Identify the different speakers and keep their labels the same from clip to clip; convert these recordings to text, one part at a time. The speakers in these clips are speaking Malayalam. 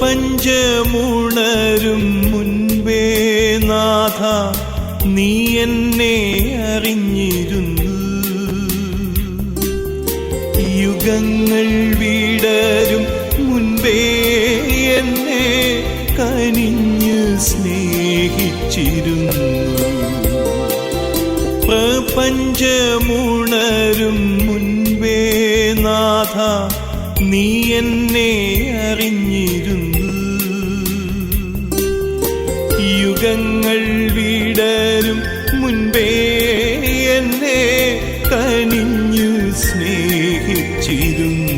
Speaker 1: പ്രപഞ്ചമുണരും മുൻപേ നാഥ നീ എന്നെ അറിഞ്ഞിരുന്നു. യുഗങ്ങൾ വിടരും മുൻപേ എന്നെ കനിഞ്ഞ് സ്നേഹിച്ചിരുന്നു. പ്രപഞ്ചമുണരും മുൻപേ നാഥ നീ എന്നെ അറിഞ്ഞിരുന്നു. യുഗങ്ങൾ വിടരും മുൻപേ എന്നെ കനിഞ്ഞു സ്നേഹിച്ചിരുന്നു.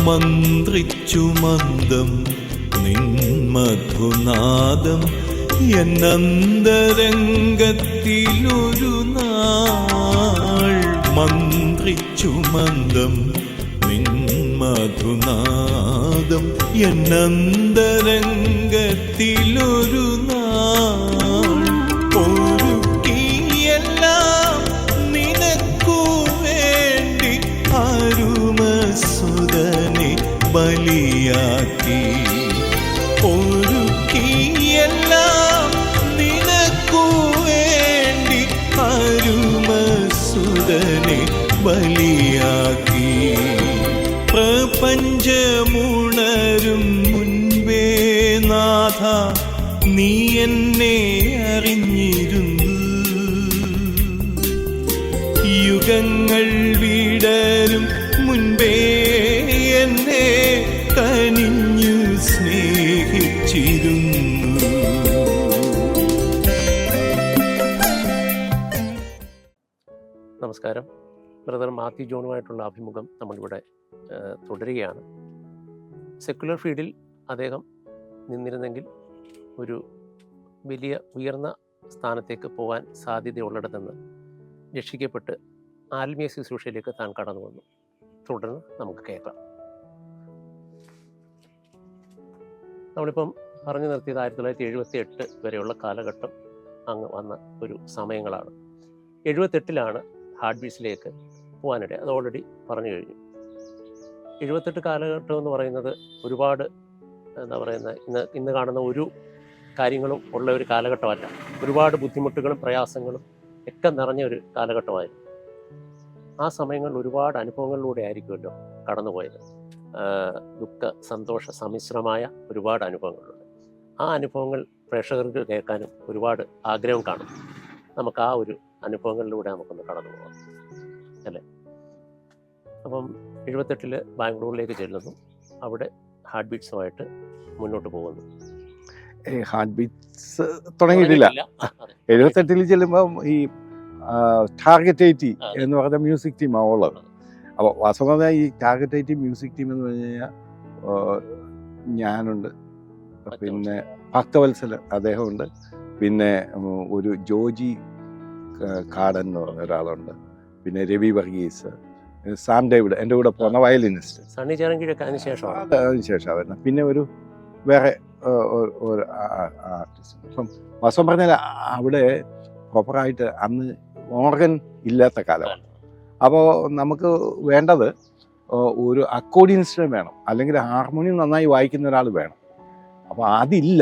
Speaker 1: മന്ത്രിച്ചു മന്ദം നിൻ മധുനാദം എന്നന്തരംഗത്തിലൊരു നാൾ. മന്ത്രിച്ചു മന്ദം നിൻ മധുനാദം എന്നന്തരംഗത്തിലൊരു നാൾ. ഒരുക്കിയെല്ലാം നിനക്കു വേണ്ടി അരുമസുതനെ ബലിയാക്കി. ഒരുക്കിയെല്ലാം നിനക്കു വേണ്ടി അരുമസുതനെ ബലിയാക്കി. പ്രപഞ്ചമുണരും മുൻപേ നാഥ നീ എന്നെ അറിഞ്ഞിരുന്നു. യുഗങ്ങൾ വിടരും മുൻപേ എന്നെ കനിഞ്ഞു സ്നേഹിച്ചിരുന്നു.
Speaker 2: നമസ്കാരം. ബ്രദർ മാത്യു ജോണുമായിട്ടുള്ള അഭിമുഖം നമ്മളിവിടെ തുടരുകയാണ്. സെക്കുലർ ഫീൽഡിൽ അദ്ദേഹം നിന്നിരുന്നെങ്കിൽ ഒരു വലിയ ഉയർന്ന സ്ഥാനത്തേക്ക് പോകാൻ സാധ്യതയുള്ളിടത്തുനിന്ന് രക്ഷിക്കപ്പെട്ട് ആത്മീയ ശുശ്രൂഷയിലേക്ക് താൻ കടന്നു വന്നു. തുടർന്ന് നമുക്ക് കേൾക്കാം. നമ്മളിപ്പം പറഞ്ഞു നിർത്തിയത് 1978 വരെയുള്ള കാലഘട്ടം അങ്ങ് വന്ന ഒരു സമയങ്ങളാണ്. 78 ഹാർട്ട് ബീറ്റ്സിലേക്ക് പോകാനിടയിൽ. അത് ഓൾറെഡി പറഞ്ഞു കഴിഞ്ഞു. 78 കാലഘട്ടം എന്ന് പറയുന്നത് ഒരുപാട് എന്താ പറയുന്നത്, ഇന്ന് കാണുന്ന ഒരു കാര്യങ്ങളും ഉള്ള ഒരു കാലഘട്ടമല്ല. ഒരുപാട് ബുദ്ധിമുട്ടുകളും പ്രയാസങ്ങളും ഒക്കെ നിറഞ്ഞ ഒരു കാലഘട്ടമായിരുന്നു. ആ സമയങ്ങളിൽ ഒരുപാട് അനുഭവങ്ങളിലൂടെ ആയിരിക്കുമല്ലോ കടന്നുപോയത്. ദുഃഖ സന്തോഷ സമ്മിശ്രമായ ഒരുപാട് അനുഭവങ്ങളുണ്ട്. ആ അനുഭവങ്ങൾ പ്രേക്ഷകർക്ക് കേൾക്കാനും ഒരുപാട് ആഗ്രഹം കാണും. നമുക്ക് ആ ഒരു അനുഭവങ്ങളിലൂടെ നമുക്കൊന്ന് കടന്നു പോകാം അല്ലേ. അപ്പം 78 ബാംഗ്ലൂരിലേക്ക് ചെല്ലുന്നു. അവിടെ ഹാർട്ട് ബീറ്റ്സുമായിട്ട് മുന്നോട്ട് പോകുന്നു.
Speaker 3: ഹാർട്ട് ബീറ്റ്സ് തുടങ്ങിയിട്ടില്ല. 78 ചെല്ലുമ്പം ഈ ടാർഗറ്റ് 80 എന്ന് പറയുന്ന മ്യൂസിക് ടീമാണ് ഉള്ളത്. അപ്പോൾ വാസ്തവത ഈ ടാർഗറ്റ് 80 മ്യൂസിക് ടീം എന്ന് പറഞ്ഞു കഴിഞ്ഞാൽ ഞാനുണ്ട്, പിന്നെ ഭക്തവത്സല അദ്ദേഹമുണ്ട്, പിന്നെ ഒരു ജോജി കാടൻ എന്ന് പറഞ്ഞ ഒരാളുണ്ട്, പിന്നെ രവി വർഗീസ്, സാം ഡേവിഡ് എൻ്റെ കൂടെ പോകുന്ന വയലിനിസ്റ്റ്,
Speaker 2: അതിന്
Speaker 3: ശേഷം വരുന്നത്, പിന്നെ ഒരു വേറെ ഒരു ആർട്ടിസ്റ്റ്. അപ്പം വാസ്തവം പറഞ്ഞാൽ അവിടെ പ്രോപ്പറായിട്ട് അന്ന് ഓർഗൻ ഇല്ലാത്ത കാലമാണ്. അപ്പോൾ നമുക്ക് വേണ്ടത് ഒരു അക്കോർഡിയനിസ്റ്റ് വേണം, അല്ലെങ്കിൽ ഹാർമോണിയം നന്നായി വായിക്കുന്ന ഒരാൾ വേണം. അപ്പോൾ അതില്ല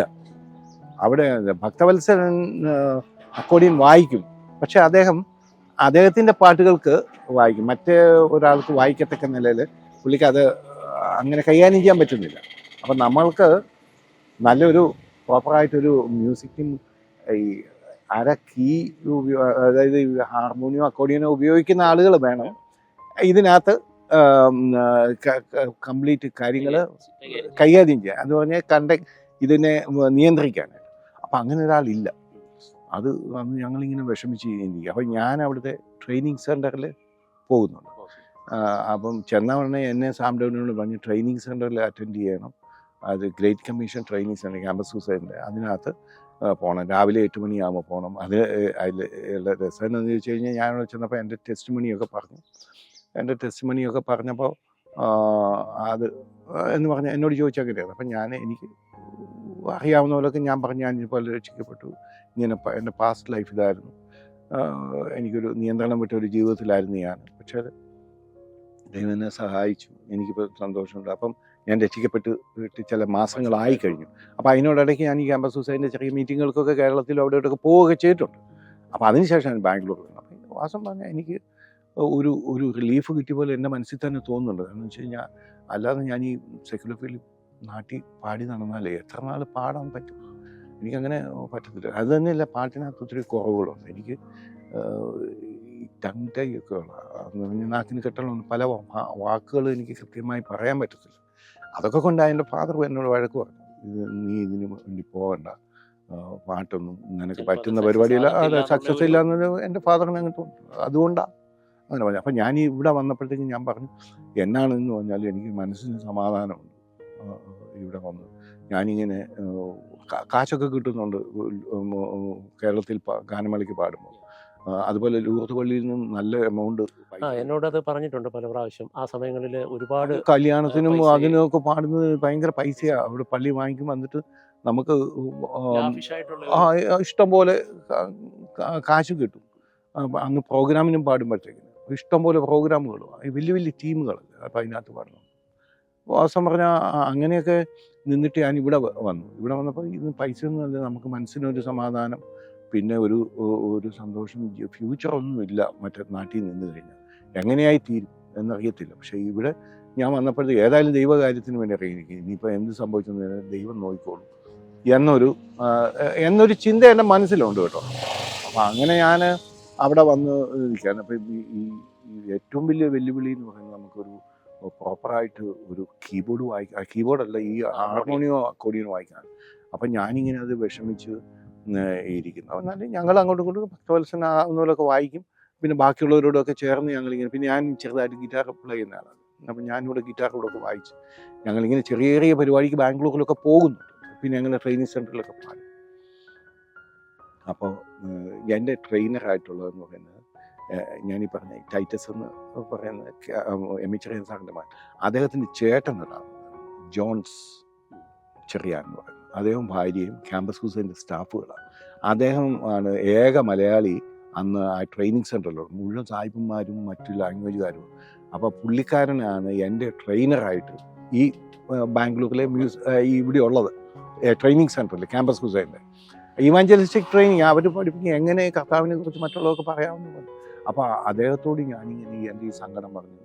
Speaker 3: അവിടെ. ഭക്തവത്സരൻ അക്കോർഡിയൻ വായിക്കും, പക്ഷെ അദ്ദേഹത്തിൻ്റെ പാട്ടുകൾക്ക് വായിക്കും, മറ്റേ ഒരാൾക്ക് വായിക്കത്തക്ക നിലയിൽ പുള്ളിക്ക് അത് അങ്ങനെ കൈകാര്യം ചെയ്യാൻ പറ്റുന്നില്ല. അപ്പം നമ്മൾക്ക് നല്ലൊരു പ്രോപ്പറായിട്ടൊരു മ്യൂസിക്കും ഈ അര കീ അതായത് ഹാർമോണിയോ അക്കോർഡിയനോ ഉപയോഗിക്കുന്ന ആളുകൾ വേണം ഇതിനകത്ത് കംപ്ലീറ്റ് കാര്യങ്ങൾ കൈകാര്യം ചെയ്യാൻ, എന്ന് പറഞ്ഞാൽ ഇതിനെ നിയന്ത്രിക്കാനായിട്ട്. അപ്പം അങ്ങനെ ഒരാളില്ല. അത് അന്ന് ഞങ്ങളിങ്ങനെ വിഷമിച്ച് ഇരിക്കുക. അപ്പം ഞാൻ അവിടുത്തെ ട്രെയിനിങ് സെൻറ്ററിൽ പോകുന്നുണ്ട്. അപ്പം ചെന്ന ഉടനെ എന്നെ സാം ഡേവിഡിനോട് പറഞ്ഞ് ട്രെയിനിങ് സെൻറ്ററിൽ അറ്റൻഡ് ചെയ്യണം, അത് Great Commission Training Centre campus സൂസൈഡിൻ്റെ അതിനകത്ത് പോകണം. രാവിലെ 8 മണിയാകുമ്പോൾ പോകണം. അത് അതിൽ രസം എന്ന് ചോദിച്ചു കഴിഞ്ഞാൽ ഞാൻ ചെന്നപ്പോൾ എൻ്റെ ടെസ്റ്റ് മണിയൊക്കെ പറഞ്ഞപ്പോൾ അത് എന്ന് പറഞ്ഞാൽ എന്നോട് ചോദിച്ചാൽ അങ്ങനെയാണ്. അപ്പം എനിക്ക് അറിയാവുന്ന പോലൊക്കെ ഞാൻ പറഞ്ഞു, ഞാൻ ഇതുപോലെ രക്ഷിക്കപ്പെട്ടു, ഇങ്ങനെ എൻ്റെ പാസ്റ്റ് ലൈഫ് ഇതായിരുന്നു, എനിക്കൊരു നിയന്ത്രണം വിട്ട ഒരു ജീവിതത്തിലായിരുന്നു ഞാൻ. പക്ഷേ ദൈവം എന്നെ സഹായിച്ചു, എനിക്കിപ്പോൾ സന്തോഷമുണ്ട്. അപ്പം ഞാൻ രക്ഷിക്കപ്പെട്ട് ചില മാസങ്ങളായി കഴിഞ്ഞു. അപ്പോൾ അതിനോടിടയ്ക്ക് ഞാൻ ഈ ക്യാമ്പസ് സൂസൈഡിൻ്റെ ചെറിയ മീറ്റിങ്ങുകൾക്കൊക്കെ കേരളത്തിലും അവിടെ ഇവിടെയൊക്കെ പോവുകയൊക്കെ ചെയ്തിട്ടുണ്ട്. അപ്പോൾ അതിനുശേഷമാണ് ബാംഗ്ലൂർ വരുന്നത്. അപ്പോൾ വാസം പറഞ്ഞാൽ എനിക്ക് ഒരു റിലീഫ് കിട്ടിയ പോലെ എൻ്റെ മനസ്സിൽ തന്നെ തോന്നുന്നുണ്ട്. എന്ന് വെച്ച് കഴിഞ്ഞാൽ അല്ലാതെ ഞാൻ ഈ സെക്യുലർ ഫീൽഡ് നാട്ടിൽ പാടി നടന്നാലേ എത്ര നാൾ പാടാൻ പറ്റും? എനിക്കങ്ങനെ പറ്റത്തില്ല. അത് തന്നെയല്ല, പാട്ടിനകത്ത് ഒത്തിരി കുറവുകളുണ്ട്. എനിക്ക് ടങ് ടൈ ഒക്കെ ഉള്ള നാക്കിന് കെട്ടലുണ്ട്, പല വാക്കുകൾ എനിക്ക് കൃത്യമായി പറയാൻ പറ്റത്തില്ല. അതൊക്കെ കൊണ്ട് എൻ്റെ ഫാദർ എന്നോട് വഴക്ക് പറഞ്ഞു, നീ ഇതിന് വേണ്ടി പോകണ്ട, പാട്ടൊന്നും നിനക്ക് പറ്റുന്ന പരിപാടിയില്ല, അത് സക്സസ് ഇല്ല എന്ന് എൻ്റെ ഫാദറിന് അങ്ങനെ തോന്നി. അതുകൊണ്ടാണ് അങ്ങനെ പറഞ്ഞു. അപ്പം ഞാൻ ഇവിടെ വന്നപ്പോഴത്തേക്കും ഞാൻ പറഞ്ഞു, എന്നാണെന്ന് പറഞ്ഞാൽ എനിക്ക് മനസ്സിന് സമാധാനമുണ്ട് ഇവിടെ വന്ന്. ഞാനിങ്ങനെ കാശൊക്കെ കിട്ടുന്നുണ്ട് കേരളത്തിൽ ഗാനമേളയ്ക്ക് പാടുമ്പോൾ. അതുപോലെ ലൂർദ് പള്ളിയിൽ നിന്നും നല്ല എമൗണ്ട്
Speaker 2: എന്നോടത് പറഞ്ഞിട്ടുണ്ട് പല പ്രാവശ്യം. ആ സമയങ്ങളിൽ ഒരുപാട്
Speaker 3: കല്യാണത്തിനും അതിനൊക്കെ പാടുന്നത് ഭയങ്കര പൈസയാണ്. അവിടെ പള്ളി വാങ്ങിക്കും, വന്നിട്ട് നമുക്ക് ഇഷ്ടം പോലെ കാശ് കിട്ടും. അന്ന് പ്രോഗ്രാമിനും പാടുമ്പോഴത്തേക്കിന് ഇഷ്ടം പോലെ പ്രോഗ്രാമുകളും വലിയ വലിയ ടീമുകൾ അപ്പം അതിനകത്ത് പാടണം. വാസം പറഞ്ഞാൽ അങ്ങനെയൊക്കെ നിന്നിട്ട് ഞാൻ ഇവിടെ വന്നു. ഇവിടെ വന്നപ്പോൾ ഇത് പൈസ ഒന്നുമല്ല, നമുക്ക് മനസ്സിനൊരു സമാധാനം, പിന്നെ ഒരു സന്തോഷം. ഫ്യൂച്ചറൊന്നുമില്ല മറ്റേ നാട്ടിൽ നിന്ന് കഴിഞ്ഞാൽ, എങ്ങനെയായി തീരും എന്നറിയത്തില്ല. പക്ഷേ ഇവിടെ ഞാൻ വന്നപ്പോഴത്തേക്ക് ഏതായാലും ദൈവകാര്യത്തിന് വേണ്ടി അറിയിക്കും, ഇനിയിപ്പോൾ എന്ത് സംഭവിച്ചെന്ന് ദൈവം നോക്കിക്കോളും എന്നൊരു ചിന്ത എൻ്റെ മനസ്സിലുണ്ട് കേട്ടോ. അപ്പം അങ്ങനെ ഞാൻ അവിടെ വന്ന് ഇരിക്കുകയാണ്. അപ്പം ഈ ഏറ്റവും വലിയ വെല്ലുവിളി എന്ന് പറയുന്നത് നമുക്കൊരു പ്രോപ്പറായിട്ട് ഒരു കീബോർഡ് വായിക്കാൻ, കീബോർഡല്ല, ഈ ഹാർമോണിയോ അക്കോർഡിയനോ വായിക്കാൻ. അപ്പം ഞാനിങ്ങനെ അത് വിഷമിച്ച് ഇരിക്കുന്നു. എന്നാലും ഞങ്ങൾ അങ്ങോട്ടും ഇങ്ങോട്ടും ഭക്തവത്സനാകുന്നവരൊക്കെ വായിക്കും. പിന്നെ ബാക്കിയുള്ളവരോടൊക്കെ ചേർന്ന് ഞങ്ങളിങ്ങനെ, പിന്നെ ഞാൻ ചെറുതായിട്ട് ഗിറ്റാർ പ്ലേ ചെയ്യുന്ന ആളാണ്. അപ്പം ഞാനിവിടെ ഗിറ്റാറിലൂടെയൊക്കെ വായിച്ച് ഞങ്ങളിങ്ങനെ ചെറിയ ചെറിയ പരിപാടിക്ക് ബാംഗ്ലൂരിലൊക്കെ പോകുന്നുണ്ട്. പിന്നെ ഞങ്ങൾ ട്രെയിനിങ് സെൻറ്ററിലൊക്കെ പാടും. അപ്പോൾ എൻ്റെ ട്രെയിനറായിട്ടുള്ളതെന്ന് പറയുന്നത് ഞാനീ പറഞ്ഞ ടൈറ്റസ് എന്ന് പറയുന്ന എമിച്ചറിയൻ സാറിൻ്റെ മകൻ, അദ്ദേഹത്തിൻ്റെ ചേട്ടനൊരാണ് ജോൺസ് ചെറിയാൻ എന്ന് പറയുന്നത്. അദ്ദേഹം ഭാര്യയും ക്യാമ്പസ് ഹൂസിൻ്റെ സ്റ്റാഫുകളാണ്. അദ്ദേഹം ആണ് ഏക മലയാളി അന്ന് ആ ട്രെയിനിങ് സെൻറ്ററിലുണ്ട്, മുഴുവൻ സായിപ്പന്മാരും മറ്റു ലാംഗ്വേജുകാരും. അപ്പോൾ പുള്ളിക്കാരനാണ് എൻ്റെ ട്രെയിനറായിട്ട് ഈ ബാംഗ്ലൂരിലെ ഇവിടെ ഉള്ളത് ട്രെയിനിങ് സെൻറ്ററിൽ ക്യാമ്പസ് ഹൂസൈൻ്റെ ഇവാഞ്ചലിസ്റ്റിക് ട്രെയിനിങ്. അവർ പഠിപ്പിക്കുക എങ്ങനെ കർത്താവിനെ കുറിച്ച് മറ്റുള്ളവർക്ക് പറയാവുന്നത്. അപ്പോൾ അദ്ദേഹത്തോട് ഞാനിങ്ങനെ എൻ്റെ ഈ സങ്കടം പറഞ്ഞു,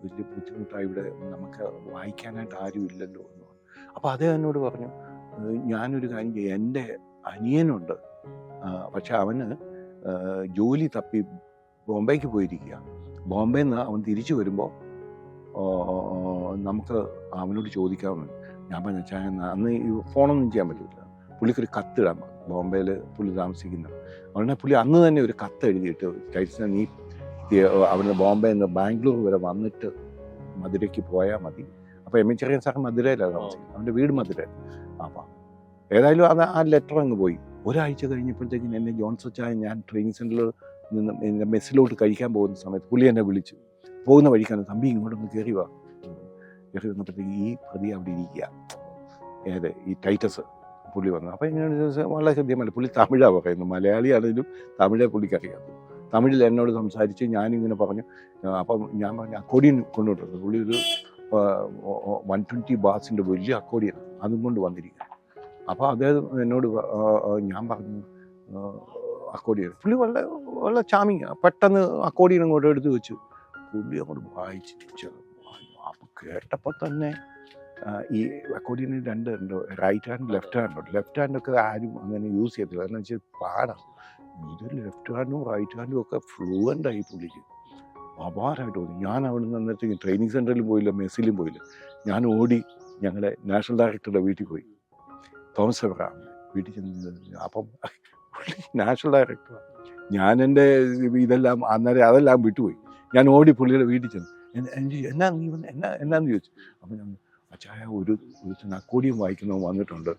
Speaker 3: വലിയ ബുദ്ധിമുട്ടായി, ഇവിടെ നമുക്ക് വായിക്കാനായിട്ട് ആരും ഇല്ലല്ലോ എന്ന് പറഞ്ഞു. അപ്പോൾ അദ്ദേഹം എന്നോട് പറഞ്ഞു, ഞാനൊരു കാര്യം ചെയ്യാം, എൻ്റെ അനിയനുണ്ട്, പക്ഷെ അവന് ജോലി തപ്പി ബോംബെക്ക് പോയിരിക്കുക. ബോംബെയിൽ നിന്ന് അവൻ തിരിച്ചു വരുമ്പോൾ നമുക്ക് അവനോട് ചോദിക്കാമെന്ന്. ഞാൻ പറഞ്ഞു, അന്ന് ഈ ഫോണൊന്നും ചെയ്യാൻ പറ്റില്ല, പുള്ളിക്കൊരു കത്തിടാൻ ബോംബെയിൽ പുള്ളി താമസിക്കുന്നത്. അതുകൊണ്ട് പുള്ളി അന്ന് തന്നെ ഒരു കത്ത് എഴുതിയിട്ട്, ടൈറ്റ്സിനെ നീ അവിടുന്ന് ബോംബെയിൽ നിന്ന് ബാംഗ്ലൂർ വരെ വന്നിട്ട് മധുരയ്ക്ക് പോയാൽ മതി. അപ്പോൾ എമിച്ചറിയൻ സാർ മധുരയിലാണ് താമസിക്കുന്നത്, അവൻ്റെ വീട് മധുരയിൽ. അപ്പം ഏതായാലും അത് ആ ലെറ്റർ അങ്ങ് പോയി. ഒരാഴ്ച കഴിഞ്ഞപ്പോഴത്തേക്കിന് എന്നെ ജോൺസച്ചായ, ഞാൻ ട്രെയിനിങ് സെൻറ്ററിൽ നിന്ന് എൻ്റെ മെസ്സിലോട്ട് കഴിക്കാൻ പോകുന്ന സമയത്ത് പുള്ളി എന്നെ വിളിച്ചു. പോകുന്ന വഴിക്കാണ്, തമ്പി ഇങ്ങോട്ടൊന്ന് കയറി വാ. കയറി വന്നപ്പോഴത്തേക്ക് ഈ പ്രതി അവിടെ ഇരിക്കുക, ഈ ടൈറ്റസ് പുള്ളി വന്നു. അപ്പോൾ ഇങ്ങനെ വളരെ ശ്രദ്ധേയമല്ല, പുള്ളി തമിഴാണ് പറയുന്നത്, മലയാളിയാണെങ്കിലും തമിഴേ പുള്ളിക്കറിയാം. തമിഴിൽ എന്നോട് സംസാരിച്ച് ഞാനിങ്ങനെ പറഞ്ഞു. അപ്പം ഞാൻ പറഞ്ഞു അക്കോഡിയൻ കൊണ്ടുവിട്ടത്. പുള്ളി ഒരു 120 ബാസിൻ്റെ വലിയ അക്കോഡിയൻ അതും കൊണ്ട് വന്നിരിക്കുക. അപ്പോൾ അദ്ദേഹം എന്നോട് ഞാൻ പറഞ്ഞു അക്കോഡിയൻ. പുള്ളി വളരെ ചാമിങ്, പെട്ടെന്ന് അക്കോഡിയൻ അങ്ങോട്ട് എടുത്ത് വെച്ചു. പുള്ളി അങ്ങോട്ട് വായിച്ചു. അപ്പോൾ കേട്ടപ്പോൾ തന്നെ ഈ അക്കോഡിയന് രണ്ട് ഉണ്ട്, റൈറ്റ് ഹാൻഡ് ലെഫ്റ്റ് ഹാൻഡുണ്ട്. ലെഫ്റ്റ് ഹാൻഡൊക്കെ ആരും അങ്ങനെ യൂസ് ചെയ്യത്തില്ല, കാരണം വെച്ചാൽ പാടാണ്. ഇത് ലെഫ്റ്റ് ഹാൻഡും റൈറ്റ് ഹാൻഡും ഒക്കെ ഫ്ലുവൻ്റായി പുള്ളിക്ക്, അപാരമായിട്ട് തോന്നി. ഞാൻ അവിടെ നിന്ന് അന്നേരത്തേക്ക് ട്രെയിനിങ് സെൻറ്ററിലും പോയില്ല, മെസ്സിലും പോയില്ല. ഞാൻ ഓടി ഞങ്ങളുടെ നാഷണൽ ഡയറക്ടറുടെ വീട്ടിൽ പോയി, തോമസ് എബ്രഹാം വീട്ടിൽ ചെന്ന്. അപ്പം നാഷണൽ ഡയറക്ടറാണ്. ഞാൻ എൻ്റെ ഇതെല്ലാം അന്നേരം അതെല്ലാം വിട്ടുപോയി. ഞാൻ ഓടി പുള്ളിയുടെ വീട്ടിൽ ചെന്നു. എന്നാന്ന് ചോദിച്ചു. അപ്പം ഞാൻ അച്ചായ ഒരു അക്കോഡിയം വായിക്കുന്നവൻ വന്നിട്ടുണ്ട്,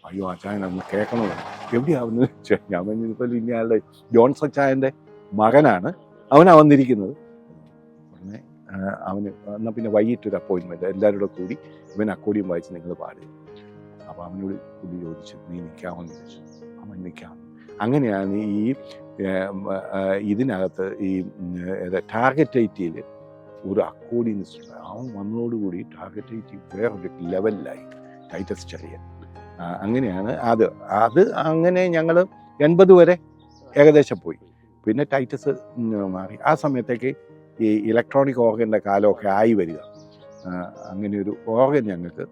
Speaker 3: അയ്യോ അച്ചായൻ അന്ന് കേൾക്കണമെന്ന്. എവിടെയാവുന്നു ഞാൻ പറഞ്ഞതുപോലെ ഇനി ആളുടെ ജോൺസ് അച്ചായൻ്റെ മകനാണ്, അവനാണ് വന്നിരിക്കുന്നത്. ഉടനെ അവന് എന്നാൽ പിന്നെ വൈകിട്ടൊരു അപ്പോയിൻമെൻറ്റ് എല്ലാവരും കൂടെ കൂടി ഇവൻ അക്കോഡിയം വായിച്ച് നിങ്ങൾ പാടുക. അപ്പോൾ അവനോട് കൂടി ചോദിച്ചു, നീ നിൽക്കാമെന്ന് ചോദിച്ചു. അവൻ നിൽക്കാം. അങ്ങനെയാണ് ഈ ഇതിനകത്ത് ഈ ടാർഗറ്റ് 80 ഒരു അക്കോർഡിയനിസ്റ്റ് ഉണ്ട്. അവൻ വന്നതോടുകൂടി ടാർഗറ്റ് 80 വേറൊരു ലെവലിലായി. ടൈറ്റസ് ചെറിയൻ. അങ്ങനെയാണ് അത് അങ്ങനെ ഞങ്ങൾ 80 വരെ ഏകദേശം പോയി. പിന്നെ ടൈറ്റസ് മാറി. ആ സമയത്തേക്ക് ഈ ഇലക്ട്രോണിക് ഓർഗൻ്റെ കാലമൊക്കെ ആയി വരിക. അങ്ങനെ ഒരു ഓർഗൻ ഞങ്ങൾക്ക്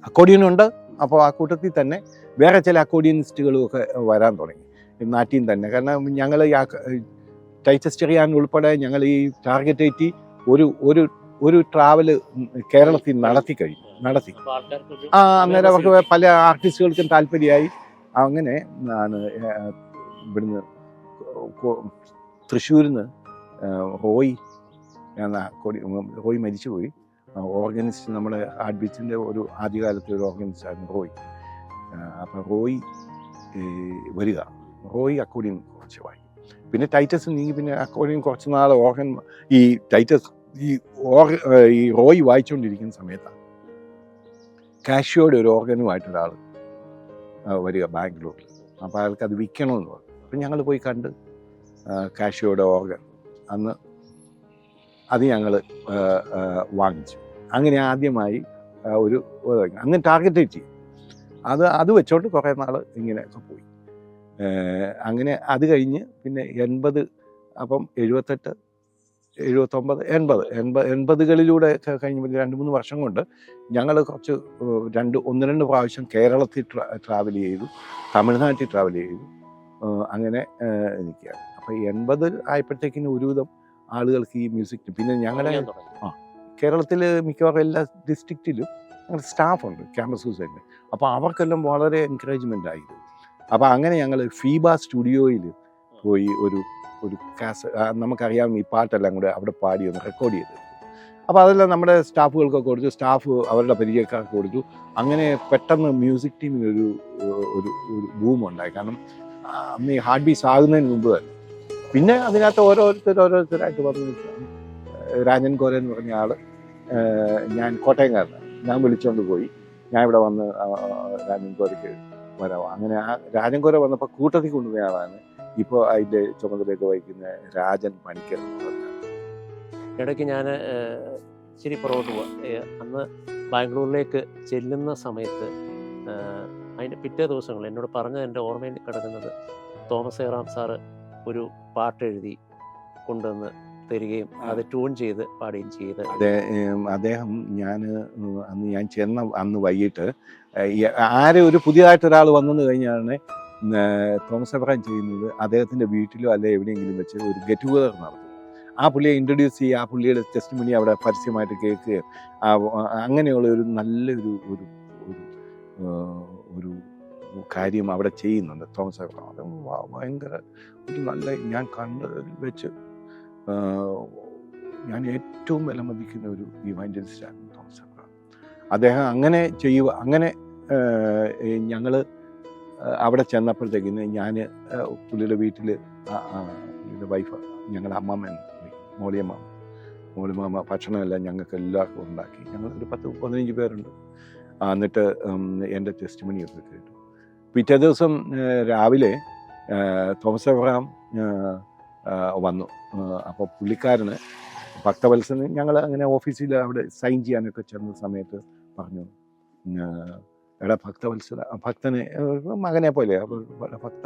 Speaker 3: അക്കോർഡിയനുണ്ട്. അപ്പോൾ ആ കൂട്ടത്തിൽ തന്നെ വേറെ ചില അക്കോർഡിയനിസ്റ്റുകളും ഒക്കെ വരാൻ തുടങ്ങി നാട്ടിൽ തന്നെ. കാരണം ഞങ്ങൾ ടൈറ്റസ് ചെറിയാൻ ഉൾപ്പെടെ ഞങ്ങൾ ഈ ടാർഗറ്റ് 80 ഒരു ട്രാവല് കേരളത്തിൽ നടത്തി. അന്നേരം അവർക്ക് പല ആർട്ടിസ്റ്റുകൾക്കും താല്പര്യമായി. അങ്ങനെ ആണ് ഇവിടുന്ന് തൃശ്ശൂരിൽ നിന്ന് റോയ് മരിച്ചുപോയി. ഓർഗനിസ്റ്റ് നമ്മുടെ ഹാർട്ട് ബീറ്റ്സിൻ്റെ ഒരു ആദ്യകാലത്തെ ഒരു ഓർഗനിസ്റ്റായിരുന്നു റോയ്. അപ്പം റോയ് വരിക. റോയ് അക്കോർഡിയൻ കുറച്ച് വായി. പിന്നെ ടൈറ്റസ് നീങ്ങി. പിന്നെ അക്കോർഡിയൻ കുറച്ച് നാൾ ഓർഗൻ ഈ ടൈറ്റസ് ഈ റോയ് വായിച്ചുകൊണ്ടിരിക്കുന്ന സമയത്താണ് കാഷ്യോയുടെ ഒരു ഓർഗനുമായിട്ടൊരാൾ വരിക ബാംഗ്ലൂരിൽ. അപ്പോൾ അയാൾക്ക് അത് വിൽക്കണമെന്ന് പറഞ്ഞു. അപ്പം ഞങ്ങൾ പോയി കണ്ട് കാഷ്യോയുടെ ഓർഗൻ അന്ന് അത് ഞങ്ങൾ വാങ്ങിച്ചു. അങ്ങനെ ആദ്യമായി അന്ന് ടാർഗറ്റ് 80 അത് വെച്ചോണ്ട് കുറേ നാൾ ഇങ്ങനെയൊക്കെ പോയി. അങ്ങനെ അത് കഴിഞ്ഞ് പിന്നെ 80, അപ്പം 78, 79, 80കളിലൂടെ കഴിഞ്ഞ് 2-3 വർഷം കൊണ്ട് ഞങ്ങൾ കുറച്ച് 1-2 പ്രാവശ്യം കേരളത്തിൽ ട്രാവൽ ചെയ്തു, തമിഴ്നാട്ടിൽ ട്രാവൽ ചെയ്തു. അങ്ങനെ നിൽക്കുകയാണ്. അപ്പോൾ 80 ആയപ്പോഴത്തേക്കിന് ഒരുവിധം ആളുകൾക്ക് ഈ മ്യൂസിക്. പിന്നെ ഞങ്ങളുടെ കേരളത്തിൽ മിക്കവാറും എല്ലാ ഡിസ്ട്രിക്റ്റിലും ഞങ്ങളുടെ സ്റ്റാഫുണ്ട്, ക്യാമ്പസ് സൂസൈഡിൽ. അപ്പോൾ അവർക്കെല്ലാം വളരെ എൻകറേജ്മെൻ്റ് ആയിരുന്നു. അപ്പോൾ അങ്ങനെ ഞങ്ങൾ ഫീബ സ്റ്റുഡിയോയിൽ പോയി ഒരു നമുക്കറിയാവുന്ന ഈ പാട്ടെല്ലാം കൂടെ അവിടെ പാടി ഒന്ന് റെക്കോർഡ് ചെയ്തു. അപ്പോൾ അതെല്ലാം നമ്മുടെ സ്റ്റാഫുകൾക്കൊക്കെ കൊടുത്തു, സ്റ്റാഫ് അവരുടെ പരിചയക്കാർക്ക് കൊടുത്തു. അങ്ങനെ പെട്ടെന്ന് മ്യൂസിക് ടീമിന് ഒരു ബൂം ഉണ്ടായി. കാരണം അന്ന് ഈ ഹാർട്ട് ബീറ്റ്സ് ആകുന്നതിന് മുമ്പ് തന്നെ. പിന്നെ അതിനകത്ത് ഓരോരുത്തരായിട്ട് വന്നു. രാജൻ കോര എന്ന് പറഞ്ഞ ആൾ, ഞാൻ കോട്ടയംകാരനാണ്, ഞാൻ വിളിച്ചുകൊണ്ട് പോയി. ഞാൻ ഇവിടെ വന്ന് രാജൻ കോരയ്ക്ക് വരാം. അങ്ങനെ ആ രാജൻ കോര വന്നപ്പോൾ കൂട്ടത്തിൽ കൊണ്ടുപോയ ആളാണ് ഇപ്പോൾ അതിൻ്റെ ചുമതലയൊക്കെ വഹിക്കുന്ന രാജൻ പണിക്കർ എന്ന് പറഞ്ഞാൽ.
Speaker 2: ഇടയ്ക്ക് ഞാൻ ഇച്ചിരി പുറകോട്ട് പോവാം. അന്ന് ബാംഗ്ലൂരിലേക്ക് ചെല്ലുന്ന സമയത്ത് അതിൻ്റെ പിറ്റേ ദിവസങ്ങൾ എന്നോട് പറഞ്ഞത് എൻ്റെ ഓർമ്മയിൽ കിടക്കുന്നത് തോമസ് എബ്രഹാം സാറ് ഒരു പാട്ടെഴുതി കൊണ്ടുവന്ന് തരികയും അത് ട്യൂൺ ചെയ്ത് പാടുകയും ചെയ്ത്.
Speaker 3: അദ്ദേഹം ഞാൻ ചെന്ന അന്ന് വൈകിട്ട് ഒരു പുതിയതായിട്ടൊരാൾ വന്നെന്ന് കഴിഞ്ഞാണ് തോമസ് എബ്രഹാം ചെയ്യുന്നത് അദ്ദേഹത്തിൻ്റെ വീട്ടിലോ അല്ലെ എവിടെയെങ്കിലും വെച്ച് ഒരു ഗെറ്റ് ടുഗദർ നടത്തും. ആ പുള്ളിയെ ഇൻട്രൊഡ്യൂസ് ചെയ്യുക, ആ പുള്ളിയുടെ ടെസ്റ്റിമണി അവിടെ പരസ്യമായിട്ട് കേൾക്കുകയും അങ്ങനെയുള്ള ഒരു നല്ലൊരു ഒരു കാര്യം അവിടെ ചെയ്യുന്നുണ്ട് തോമസ് എബ്രഹാം. അത് ഭയങ്കര ഒരു നല്ല, ഞാൻ കണ്ടതിൽ വെച്ച് ഞാൻ ഏറ്റവും വിലമതിക്കുന്ന ഒരു ഇവാഞ്ചലിസ്റ്റാണ് തോമസ് എബ്രഹാം. അദ്ദേഹം അങ്ങനെ ചെയ്യുക. അങ്ങനെ ഞങ്ങൾ അവിടെ ചെന്നപ്പോഴത്തേക്കിന് ഞാൻ പുള്ളിയുടെ വീട്ടിൽ പുള്ളിയുടെ വൈഫ്, ഞങ്ങളുടെ അമ്മമ്മ മോളിയമ്മ ഭക്ഷണമെല്ലാം ഞങ്ങൾക്ക് എല്ലാവർക്കും ഉണ്ടാക്കി. ഞങ്ങൾ ഒരു 10-15 പേരുണ്ട്. എന്നിട്ട് എൻ്റെ ടെസ്റ്റിമണിയൊക്കെ കേട്ടു. പിറ്റേ ദിവസം രാവിലെ തോമസ് എബ്രഹാം വന്നു. അപ്പോൾ പുള്ളിക്കാരന് ഭക്തവത്സന് ഞങ്ങൾ അങ്ങനെ ഓഫീസിൽ അവിടെ സൈൻ ചെയ്യാനൊക്കെ ചെന്ന സമയത്ത് പറഞ്ഞു, എടാ ഭക്തനെ മകനെ പോലെ ഭക്ത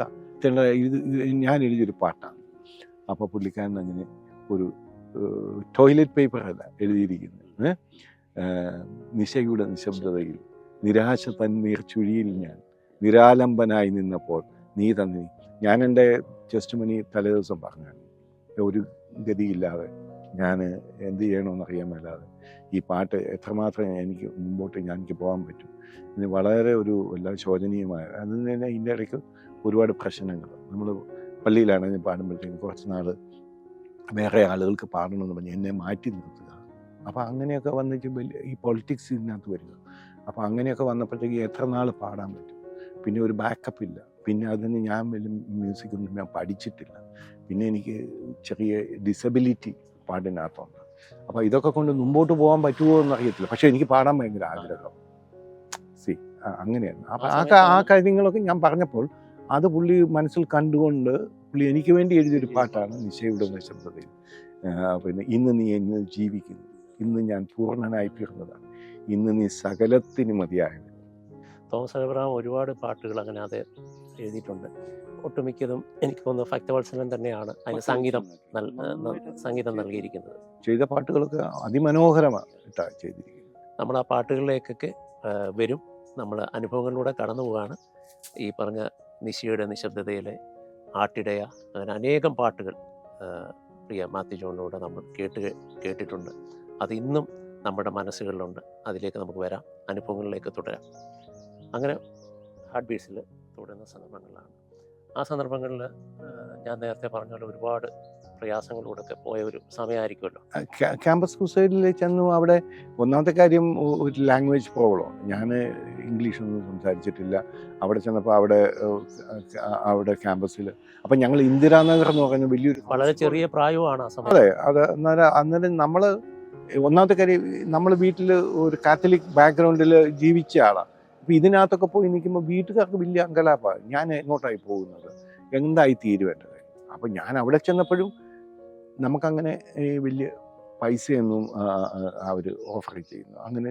Speaker 3: ഇത് ഞാൻ എഴുതിയൊരു പാട്ടാണ്. അപ്പോൾ പുള്ളിക്കാരൻ അങ്ങനെ ഒരു ടോയ്ലറ്റ് പേപ്പറല്ല എഴുതിയിരിക്കുന്നത്, നിശയുടെ നിശബ്ദതയിൽ നിരാശ തന്നീർ ചുഴിയിൽ ഞാൻ നിരാലംബനായി നിന്നപ്പോൾ നീ തന്നെ. ഞാൻ എൻ്റെ ടെസ്റ്റിമണി തലേദിവസം പറഞ്ഞാണ്, ഒരു ഗതിയില്ലാതെ ഞാൻ എന്ത് ചെയ്യണമെന്ന് അറിയാൻ മേലാതെ ഈ പാട്ട് എത്രമാത്രം എനിക്ക് മുമ്പോട്ട് എനിക്ക് പോകാൻ പറ്റും. ഇത് വളരെ എല്ലാം ശോചനീയമായ, അതിന് തന്നെ ഇതിൻ്റെ ഇടയ്ക്ക് ഒരുപാട് പ്രശ്നങ്ങൾ. നമ്മൾ പള്ളിയിലാണ് ഞാൻ പാടുമ്പോഴത്തേക്കും കുറച്ച് നാൾ വേറെ ആളുകൾക്ക് പാടണമെന്ന് പറഞ്ഞ് എന്നെ മാറ്റി നിർത്തുക. അപ്പോൾ അങ്ങനെയൊക്കെ വന്നിട്ട് ഈ പൊളിറ്റിക്സ് ഇതിനകത്ത് വരുന്നത്. അപ്പോൾ അങ്ങനെയൊക്കെ വന്നപ്പോഴത്തേക്ക് എത്ര നാൾ പാടാൻ പറ്റും? പിന്നെ ഒരു ബാക്കപ്പ് ഇല്ല. പിന്നെ അതിന് ഞാൻ വലിയ മ്യൂസിക്കൊന്നും ഞാൻ പഠിച്ചിട്ടില്ല. പിന്നെ എനിക്ക് ചെറിയ ഡിസബിലിറ്റി പാട്ടിനകത്തുണ്ട്. അപ്പോൾ ഇതൊക്കെ കൊണ്ട് മുമ്പോട്ട് പോകാൻ പറ്റുമോ എന്നറിയത്തില്ല. പക്ഷേ എനിക്ക് പാടാൻ ഭയങ്കര ആഗ്രഹം. അങ്ങനെയാണ്. അപ്പോൾ ആ കാര്യങ്ങളൊക്കെ ഞാൻ പറഞ്ഞപ്പോൾ അത് പുള്ളി മനസ്സിൽ കണ്ടുകൊണ്ട് പുള്ളി എനിക്ക് വേണ്ടി എഴുതിയൊരു പാട്ടാണ് നിശയുടെ നിശബ്ദതയിൽ. പിന്നെ ഇന്ന് നീ എന്നെ ജീവിക്കുന്നു, ഇന്ന് ഞാൻ പൂർണ്ണനായി തീർന്നതാണ്, ഇന്ന് നീ സകലത്തിന് മതിയായത്.
Speaker 2: തോമസ് അബ്രഹാം ഒരുപാട് പാട്ടുകൾ അങ്ങനെ അത് എഴുതിയിട്ടുണ്ട്. ഒട്ടുമിക്കതും എനിക്ക് തോന്നുന്നു ഭക്തവത്സലൻ തന്നെയാണ് അതിന് സംഗീതം നൽകിയിരിക്കുന്നത്.
Speaker 3: ചെയ്ത പാട്ടുകളൊക്കെ അതിമനോഹരമായിട്ടാണ് ചെയ്തിരിക്കുന്നത്.
Speaker 2: നമ്മൾ ആ പാട്ടുകളിലേക്കൊക്കെ വരും. നമ്മൾ അനുഭവങ്ങളിലൂടെ കടന്നു പോവുകയാണ്. ഈ പറഞ്ഞ നിശയുടെ നിശബ്ദതയിലെ, ആട്ടിടയ, അങ്ങനെ അനേകം പാട്ടുകൾ പ്രിയ മാത്യു ജോണിലൂടെ നമ്മൾ കേട്ടിട്ടുണ്ട്. അത് ഇന്നും നമ്മുടെ മനസ്സുകളിലുണ്ട്. അതിലേക്ക് നമുക്ക് വരാം, അനുഭവങ്ങളിലേക്ക് തുടരാം. അങ്ങനെ ഹാർട്ട് ബീറ്റ്സിൽ തുടരുന്ന സന്ദർഭങ്ങളിലാണ്. ആ സന്ദർഭങ്ങളിൽ ഞാൻ നേരത്തെ പറഞ്ഞ പോലെ ഒരുപാട് പ്രയാസങ്ങളിലൂടെയൊക്കെ പോയ ഒരു സമയമായിരിക്കുമല്ലോ.
Speaker 3: ക്യാമ്പസ് ക്രൂസൈഡിൽ ചെന്നു. അവിടെ ഒന്നാമത്തെ കാര്യം ഒരു ലാംഗ്വേജ് പ്രോബ്ലം. ഞാൻ ഇംഗ്ലീഷൊന്നും സംസാരിച്ചിട്ടില്ല. അവിടെ ചെന്നപ്പോൾ അവിടെ ക്യാമ്പസിൽ അപ്പം ഞങ്ങൾ ഇന്ദിരാനഗർ എന്ന് പറയുന്ന വലിയൊരു
Speaker 2: വളരെ ചെറിയ പ്രായമാണ് ആ സമയം.
Speaker 3: അതെ, അത് അന്നേരം നമ്മൾ ഒന്നാമത്തെ കാര്യം നമ്മൾ വീട്ടിൽ ഒരു കാത്തലിക് ബാക്ക്ഗ്രൗണ്ടിൽ ജീവിച്ച ആളാണ്. അപ്പം ഇതിനകത്തൊക്കെ പോയി നിൽക്കുമ്പോൾ വീട്ടുകാർക്ക് വലിയ അങ്കലാപ്പാണ്. ഞാൻ എങ്ങോട്ടായി പോകുന്നത്, എന്തായി തീരുവേണ്ടത്. അപ്പം ഞാൻ അവിടെ ചെന്നപ്പോഴും നമുക്കങ്ങനെ വലിയ പൈസയൊന്നും അവർ ഓഫർ ചെയ്യുന്നു, അങ്ങനെ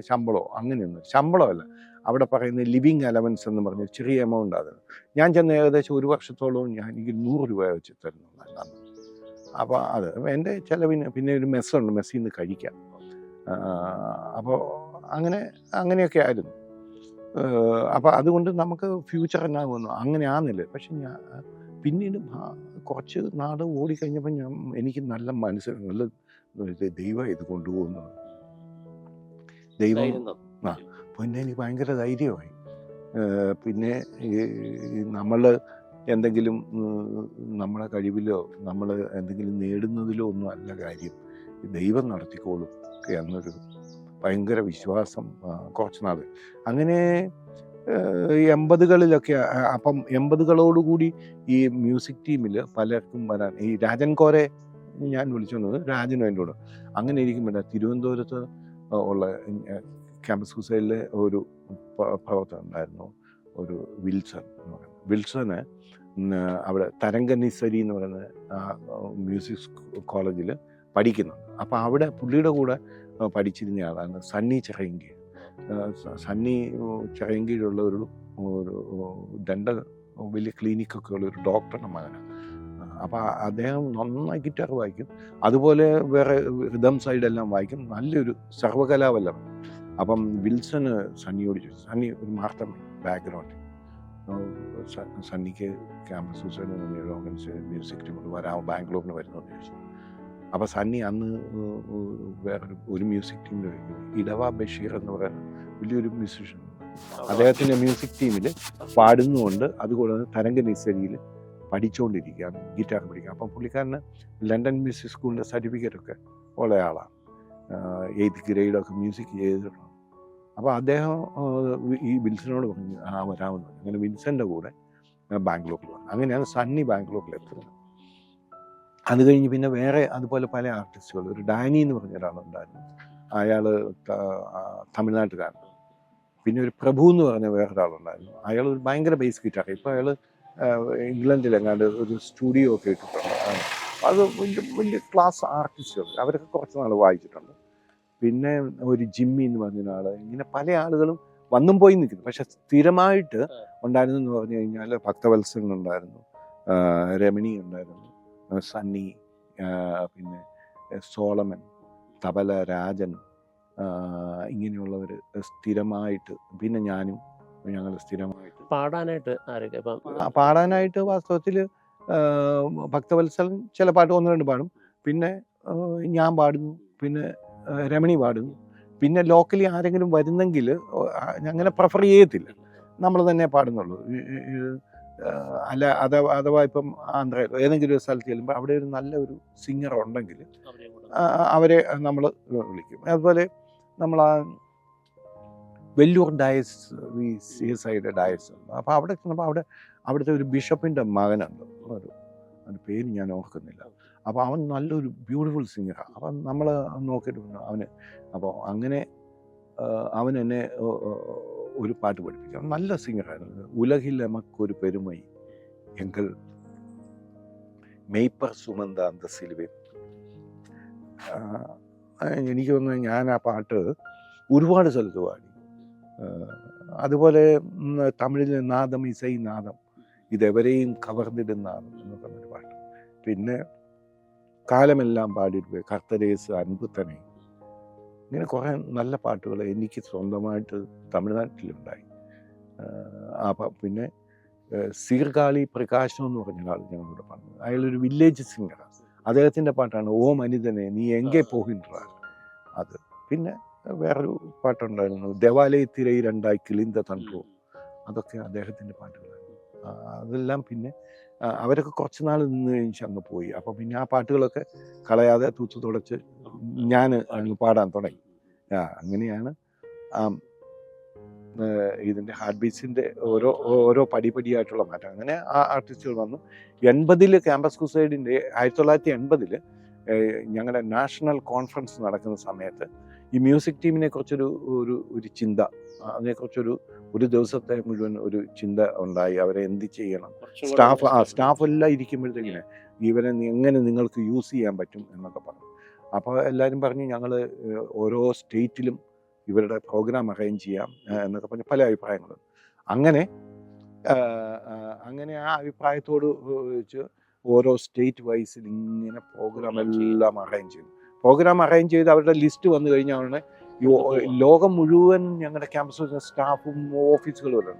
Speaker 3: ശമ്പളമല്ല. അവിടെ പറയുന്ന ലിവിങ് അലവൻസ് എന്ന് പറഞ്ഞ ചെറിയ എമൗണ്ട് ആണ്. ഞാൻ ചെന്ന ഏകദേശം 1 വർഷത്തോളം എനിക്ക് 100 രൂപ വെച്ച് തരുന്നു അന്ന്. അപ്പോൾ അത് എൻ്റെ ചിലവിന്. പിന്നെ ഒരു മെസ്സുണ്ട്, മെസ്സിൽ നിന്ന് കഴിക്കാം. അപ്പോൾ അങ്ങനെയൊക്കെ ആയിരുന്നു. അപ്പോൾ അതുകൊണ്ട് നമുക്ക് ഫ്യൂച്ചർ എന്നാകുന്നു അങ്ങനെ ആകുന്നില്ല. പക്ഷെ ഞാൻ പിന്നീട് കുറച്ച് നാട് ഓടിക്കഴിഞ്ഞപ്പോൾ എനിക്ക് നല്ല നല്ല ദൈവം ഇത് കൊണ്ടുപോകുന്നത്. ദൈവം പിന്നെ എനിക്ക് ഭയങ്കര ധൈര്യമായി. പിന്നെ നമ്മൾ എന്തെങ്കിലും നമ്മുടെ കഴിവിലോ നമ്മൾ എന്തെങ്കിലും നേടുന്നതിലോ ഒന്നും അല്ല കാര്യം, ദൈവം നടത്തിക്കോളും എന്നൊരു ഭയങ്കര വിശ്വാസം കുറച്ച് നാൾ. അങ്ങനെ 80കളിലൊക്കെ. അപ്പം 80കളോടുകൂടി ഈ മ്യൂസിക് ടീമിൽ പലർക്കും വരാൻ, ഈ രാജൻ കോരെ ഞാൻ വിളിച്ചു വന്നത്, രാജനും എൻ്റെ കൂടെ. അങ്ങനെ ഇരിക്കുമ്പോൾ തിരുവനന്തപുരത്ത് ഉള്ള ക്യാമ്പസ് ക്രൂസൈഡിലെ ഒരു പ്രവർത്തനം ഉണ്ടായിരുന്നു, ഒരു വിൽസൺ എന്ന് പറയുന്നത്. വിൽസന് അവിടെ തരംഗനിസരി എന്ന് പറയുന്ന മ്യൂസിക് കോളേജിൽ പഠിക്കുന്നുണ്ട്. അപ്പോൾ അവിടെ പുള്ളിയുടെ കൂടെ പഠിച്ചിരുന്ന ആളാണ് സണ്ണി ചിറയൻകീഴ്. സണ്ണി ചിറയൻകീഴുള്ള ഒരു ഡെൻ്റൽ വലിയ ക്ലിനിക്കൊക്കെ ഉള്ള ഒരു ഡോക്ടറുടെ മകനാണ്. അപ്പോൾ അദ്ദേഹം നന്നായി ഗിറ്റാർ വായിക്കും, അതുപോലെ വേറെ റിതം സൈഡെല്ലാം വായിക്കും, നല്ലൊരു സർവകലാവല്ലഭൻ. അപ്പം വിൽസന് സണ്ണിയോട് ചോദിച്ചു. സണ്ണി ഒരു മാർത്തമ്മ ബാക്ക്ഗ്രൗണ്ട്. സണ്ണിക്ക് ക്യാമ്പസ് ക്രൂസൈഡ് മ്യൂസിക് ടീമോട് വരാമോ, ബാംഗ്ലൂരിന് വരുന്നതെന്ന് ചോദിച്ചു. അപ്പോൾ സണ്ണി അന്ന് ഒരു മ്യൂസിക് ടീമിൽ ഇടവ ബഷീർ എന്ന് പറയുന്ന വലിയൊരു മ്യൂസിഷ്യൻ, അദ്ദേഹത്തിൻ്റെ മ്യൂസിക് ടീമിൽ പാടുന്നുകൊണ്ട് അതുകൂടാതെ തരംഗനിസരിയിൽ പഠിച്ചുകൊണ്ടിരിക്കുകയാണ്, ഗിറ്റാർ പഠിക്കുക. അപ്പം പുള്ളിക്കാരന് ലണ്ടൻ മ്യൂസിക് സ്കൂളിൻ്റെ സർട്ടിഫിക്കറ്റൊക്കെ ഉള്ള ആളാണ്, 8th ഗ്രേഡൊക്കെ മ്യൂസിക് ചെയ്തിട്ടുണ്ട്. അപ്പോൾ അദ്ദേഹം ഈ വിൽസനോട് പറഞ്ഞു വരാമെന്ന്. അങ്ങനെ വിൽസൻ്റെ കൂടെ ബാംഗ്ലൂരിൽ വന്നു. അങ്ങനെയാണ് സണ്ണി ബാംഗ്ലൂരിൽ എത്തുന്നത്. അത് കഴിഞ്ഞ് പിന്നെ വേറെ അതുപോലെ പല ആർട്ടിസ്റ്റുകൾ, ഒരു ഡാനി എന്ന് പറഞ്ഞ ഒരാളുണ്ടായിരുന്നു, അയാൾ തമിഴ്നാട്ടുകാരൻ. പിന്നെ ഒരു പ്രഭു എന്ന് പറഞ്ഞ വേറൊരാളുണ്ടായിരുന്നു, അയാൾ ഒരു ഭയങ്കര ബേസ് ഗിറ്റാർ. ഇപ്പോൾ അയാൾ ഇംഗ്ലണ്ടിലെങ്ങാണ്ട് ഒരു സ്റ്റുഡിയോ ഒക്കെ ഇട്ടിട്ടുണ്ട്. അത് വലിയ ക്ലാസ് ആർട്ടിസ്റ്റുകൾ, അവരൊക്കെ കുറച്ച് നാൾ വായിച്ചിട്ടുണ്ട്. പിന്നെ ഒരു ജിമ്മി എന്ന് പറഞ്ഞ ആൾ. ഇങ്ങനെ പല ആളുകളും വന്നും പോയി നിൽക്കുന്നു. പക്ഷെ സ്ഥിരമായിട്ട് ഉണ്ടായിരുന്നു എന്ന് പറഞ്ഞു കഴിഞ്ഞാൽ ഭക്തവത്സലൻ ഉണ്ടായിരുന്നു, രമണി ഉണ്ടായിരുന്നു, സണ്ണി, പിന്നെ സോളമൻ, തബല രാജൻ, ഇങ്ങനെയുള്ളവർ സ്ഥിരമായിട്ട്. പിന്നെ ഞാനും, ഞങ്ങൾ സ്ഥിരമായിട്ട് പാടാനായിട്ട് വാസ്തവത്തിൽ ഭക്തവത്സലൻ ചില പാട്ട് 1-2 പാടും, പിന്നെ ഞാൻ പാടുന്നു, പിന്നെ രമണി പാടുന്നു. പിന്നെ ലോക്കലി ആരെങ്കിലും വരുന്നെങ്കിൽ അങ്ങനെ പ്രിഫർ ചെയ്യത്തില്ല, നമ്മൾ തന്നെ പാടുന്നുള്ളൂ. അഥവാ ഇപ്പം ആന്ധ്രയിൽ ഏതെങ്കിലും ഒരു സ്ഥലത്ത് ചെല്ലുമ്പോൾ അവിടെ ഒരു നല്ല ഒരു സിംഗർ ഉണ്ടെങ്കിൽ അവരെ നമ്മൾ വിളിക്കും. അതുപോലെ നമ്മൾ ആ വെല്ലൂർ ഡയസ്, ഈ CSIയുടെ ഡയസ് ഉണ്ട്. അപ്പോൾ അവിടെ ചെന്നപ്പോൾ അവിടുത്തെ ഒരു ബിഷപ്പിൻ്റെ മകനുണ്ട്, അവൻ്റെ പേര് ഞാൻ ഓർക്കുന്നില്ല. അപ്പോൾ അവൻ നല്ലൊരു ബ്യൂട്ടിഫുൾ സിംഗറാണ്. അപ്പം നമ്മൾ നോക്കിയിട്ട് അവന്, അപ്പോൾ അങ്ങനെ അവൻ എന്നെ ഒരു പാട്ട് പഠിപ്പിച്ചു. നല്ല സിംഗറായിരുന്നു. ഉലകിൽ എമക്കൊരു പെരുമൈ എങ്കിൽ മെയ്പ്പർ സുമന്ത അന്ത സിലുവേ. എനിക്ക് തോന്നുന്നു ഞാൻ ആ പാട്ട് ഒരുപാട് സ്ഥലത്ത് പാടി. അതുപോലെ തമിഴിൽ നാദം ഇസൈ നാദം ഇതെവരെയും കവർന്നിടുന്ന എന്ന് പറഞ്ഞൊരു പാട്ട്. പിന്നെ കാലമെല്ലാം പാടിയിട്ട് കർത്തരേസ് അൻപുത്തനെ, ഇങ്ങനെ കുറേ നല്ല പാട്ടുകൾ എനിക്ക് സ്വന്തമായിട്ട് തമിഴ്നാട്ടിലുണ്ടായി. പിന്നെ സീർകാളി പ്രകാശം എന്ന് പറഞ്ഞ ആൾ ഞങ്ങളോട് പറഞ്ഞു. അയാളൊരു വില്ലേജ് സിംഗറാണ്. അദ്ദേഹത്തിൻ്റെ പാട്ടാണ് ഓ മനിതനെ നീ എങ്കെ പോകിன்றார். അത് പിന്നെ വേറൊരു പാട്ടുണ്ടായിരുന്നു, ദേവാലയത്തിലെ രണ്ടായി കിളിന്ത തണ്ടോ, അതൊക്കെ അദ്ദേഹത്തിൻ്റെ പാട്ടുകളായിരുന്നു. അതെല്ലാം പിന്നെ അവരൊക്കെ കുറച്ച് നാൾ നിന്ന് കഴിഞ്ഞ് അങ്ങ് പോയി. അപ്പോൾ പിന്നെ ആ പാട്ടുകളൊക്കെ കളയാതെ തൂത്ത് തുടച്ച് ഞാൻ അങ്ങ് പാടാൻ തുടങ്ങി. അങ്ങനെയാണ് ഇതിൻ്റെ ഹാർട്ട് ബീറ്റ്സിൻ്റെ ഓരോ പടിപടിയായിട്ടുള്ള മാറ്റം. അങ്ങനെ ആ ആർട്ടിസ്റ്റുകൾ വന്നു. 80 ക്യാമ്പസ് ക്രൂസൈഡിൻ്റെ 1980 ഞങ്ങളുടെ നാഷണൽ കോൺഫറൻസ് നടക്കുന്ന സമയത്ത് ഈ മ്യൂസിക് ടീമിനെ കുറിച്ചൊരു ഒരു ചിന്ത, ഒരു ദിവസത്തെ മുഴുവൻ ഒരു ചിന്ത ഉണ്ടായി. അവരെ എന്ത് ചെയ്യണം, സ്റ്റാഫ് എല്ലാം ഇരിക്കുമ്പോഴത്തേക്കിനെ ഇവരെ എങ്ങനെ നിങ്ങൾക്ക് യൂസ് ചെയ്യാൻ പറ്റും എന്നൊക്കെ പറഞ്ഞു. അപ്പോൾ എല്ലാവരും പറഞ്ഞു ഞങ്ങൾ ഓരോ സ്റ്റേറ്റിലും ഇവരുടെ പ്രോഗ്രാം അറേഞ്ച് ചെയ്യാം എന്നൊക്കെ പറഞ്ഞ് പല അഭിപ്രായങ്ങളും. അങ്ങനെ ആ അഭിപ്രായത്തോട് വെച്ച് ഓരോ സ്റ്റേറ്റ് വൈസിൽ ഇങ്ങനെ പ്രോഗ്രാം എല്ലാം അറേഞ്ച് ചെയ്ത് അവരുടെ ലിസ്റ്റ് വന്നു കഴിഞ്ഞാൽ ലോകം മുഴുവൻ ഞങ്ങളുടെ ക്യാമ്പസ് സ്റ്റാഫും ഓഫീസുകളും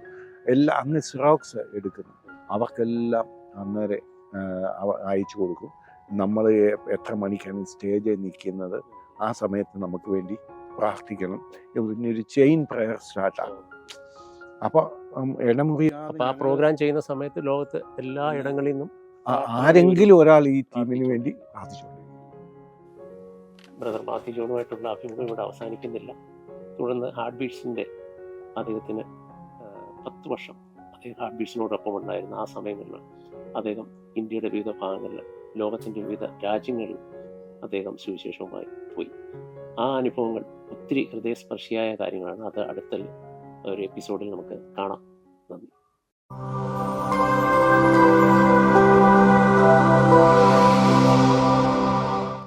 Speaker 3: എല്ലാം അന്ന് സിറോക്സ് എടുക്കുന്നു. അവർക്കെല്ലാം അന്നേരം അയച്ചു കൊടുക്കും. നമ്മൾ എത്ര മണിക്കാണ് സ്റ്റേജിൽ നിൽക്കുന്നത്, ആ സമയത്ത് നമുക്ക് വേണ്ടി പ്രാർത്ഥിക്കണം. പിന്നെ ഒരു ചെയിൻ പ്രയർ സ്റ്റാർട്ടാകും. അപ്പോൾ ഇടമുറിയാതെ
Speaker 2: ആ പ്രോഗ്രാം ചെയ്യുന്ന സമയത്ത് ലോകത്ത് എല്ലാ ഇടങ്ങളിൽ നിന്നും
Speaker 3: ആരെങ്കിലും ഒരാൾ ഈ ടീമിന് വേണ്ടി പ്രാർത്ഥിച്ചു.
Speaker 2: ബ്രദർ മാത്യു ജോണുമായിട്ടുള്ള അഭിമുഖം ഇവിടെ അവസാനിക്കുന്നില്ല. തുടർന്ന് ഹാർട്ട് ബീറ്റ്സിൻ്റെ അദ്ദേഹത്തിന് 10 വർഷം അദ്ദേഹം ഹാർട്ട് ബീറ്റ്സിനോടൊപ്പം ഉണ്ടായിരുന്ന ആ സമയങ്ങളിൽ അദ്ദേഹം ഇന്ത്യയുടെ വിവിധ ഭാഗങ്ങളിൽ, ലോകത്തിൻ്റെ വിവിധ രാജ്യങ്ങളിൽ അദ്ദേഹം സുവിശേഷവുമായി പോയി. ആ അനുഭവങ്ങൾ ഒത്തിരി ഹൃദയസ്പർശിയായ കാര്യങ്ങളാണ്. അത് അടുത്ത ഒരു എപ്പിസോഡിൽ നമുക്ക് കാണാം.